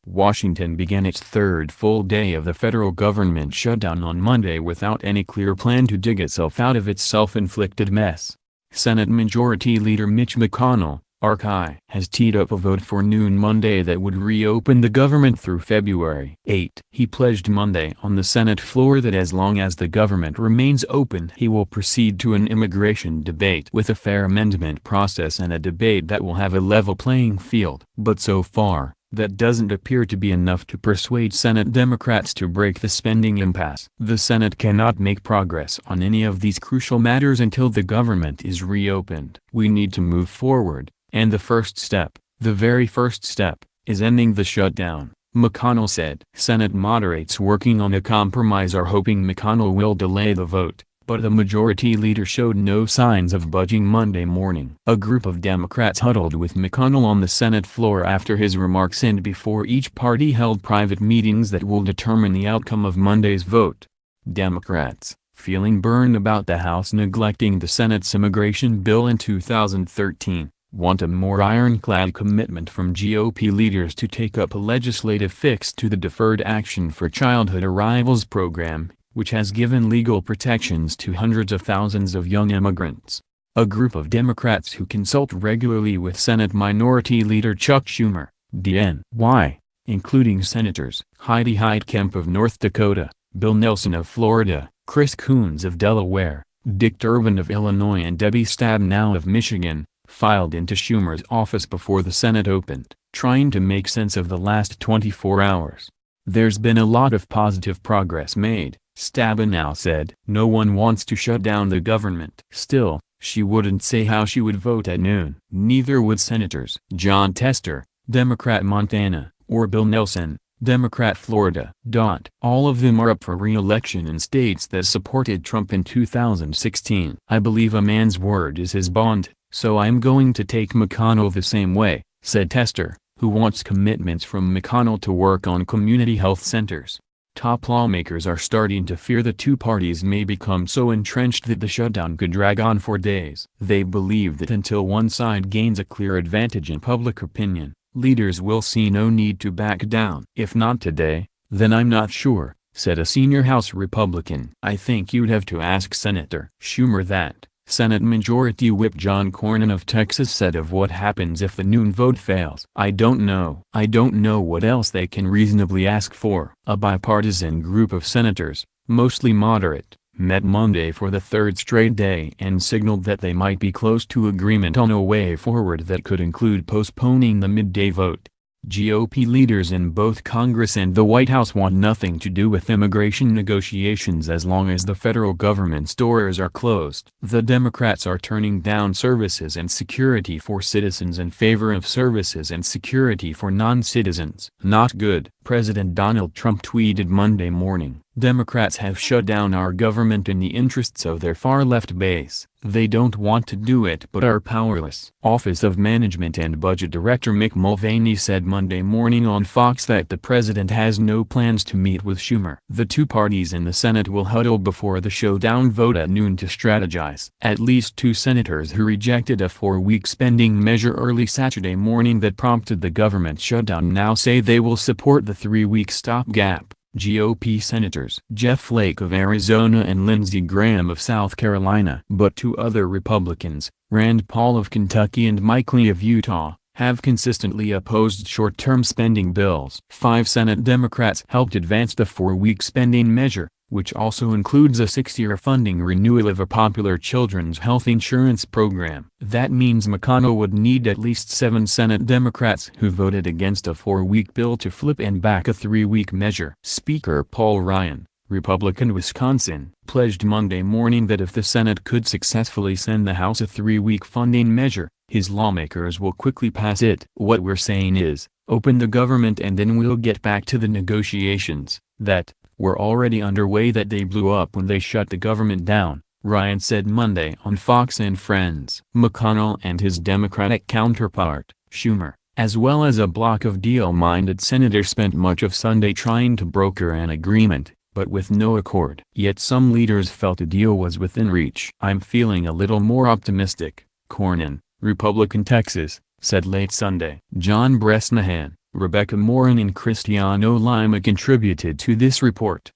Washington began its third full day of the federal government shutdown on Monday without any clear plan to dig itself out of its self-inflicted mess. Senate Majority Leader Mitch McConnell, RCI, has teed up a vote for noon Monday that would reopen the government through February 8. He pledged Monday on the Senate floor that as long as the government remains open he will proceed to an immigration debate with a fair amendment process and a debate that will have a level playing field. But so far, that doesn't appear to be enough to persuade Senate Democrats to break the spending impasse. The Senate cannot make progress on any of these crucial matters until the government is reopened. We need to move forward, and the first step, the very first step, is ending the shutdown, McConnell said. Senate moderates working on a compromise are hoping McConnell will delay the vote, but the majority leader showed no signs of budging Monday morning. A group of Democrats huddled with McConnell on the Senate floor after his remarks and before each party held private meetings that will determine the outcome of Monday's vote. Democrats, feeling burned about the House neglecting the Senate's immigration bill in 2013, want a more ironclad commitment from GOP leaders to take up a legislative fix to the Deferred Action for Childhood Arrivals program, which has given legal protections to hundreds of thousands of young immigrants. A group of Democrats who consult regularly with Senate Minority Leader Chuck Schumer, DNY, including Senators Heidi Heitkamp of North Dakota, Bill Nelson of Florida, Chris Coons of Delaware, Dick Durbin of Illinois and Debbie Stabenow of Michigan, filed into Schumer's office before the Senate opened, trying to make sense of the last 24 hours. There's been a lot of positive progress made, Stabenow said. No one wants to shut down the government. Still, she wouldn't say how she would vote at noon. Neither would Senators Jon Tester, Democrat Montana, or Bill Nelson, Democrat Florida. All of them are up for re-election in states that supported Trump in 2016. I believe a man's word is his bond, so I'm going to take McConnell the same way, said Tester, who wants commitments from McConnell to work on community health centers. Top lawmakers are starting to fear the two parties may become so entrenched that the shutdown could drag on for days. They believe that until one side gains a clear advantage in public opinion, leaders will see no need to back down. If not today, then I'm not sure, said a senior House Republican. I think you'd have to ask Senator Schumer that, Senate Majority Whip John Cornyn of Texas said of what happens if the noon vote fails. I don't know. I don't know what else they can reasonably ask for. A bipartisan group of senators, mostly moderate, met Monday for the third straight day and signaled that they might be close to agreement on a way forward that could include postponing the midday vote. GOP leaders in both Congress and the White House want nothing to do with immigration negotiations as long as the federal government's doors are closed. The Democrats are turning down services and security for citizens in favor of services and security for non-citizens. Not good, President Donald Trump tweeted Monday morning. Democrats have shut down our government in the interests of their far-left base. They don't want to do it but are powerless. Office of Management and Budget Director Mick Mulvaney said Monday morning on Fox that the president has no plans to meet with Schumer. The two parties in the Senate will huddle before the showdown vote at noon to strategize. At least two senators who rejected a 4-week spending measure early Saturday morning that prompted the government shutdown now say they will support the 3-week stopgap. GOP Senators Jeff Flake of Arizona and Lindsey Graham of South Carolina. But two other Republicans, Rand Paul of Kentucky and Mike Lee of Utah, have consistently opposed short-term spending bills. 5 Senate Democrats helped advance the 4-week spending measure, which also includes a 6-year funding renewal of a popular children's health insurance program. That means McConnell would need at least 7 Senate Democrats who voted against a 4-week bill to flip and back a 3-week measure. Speaker Paul Ryan, Republican Wisconsin, pledged Monday morning that if the Senate could successfully send the House a 3-week funding measure, his lawmakers will quickly pass it. What we're saying is, open the government and then we'll get back to the negotiations, that were already underway that they blew up when they shut the government down, Ryan said Monday on Fox and Friends. McConnell and his Democratic counterpart, Schumer, as well as a block of deal-minded senators spent much of Sunday trying to broker an agreement, but with no accord. Yet some leaders felt a deal was within reach. I'm feeling a little more optimistic, Cornyn, Republican Texas, said late Sunday. John Bresnahan, Rebecca Morin and Cristiano Lima contributed to this report.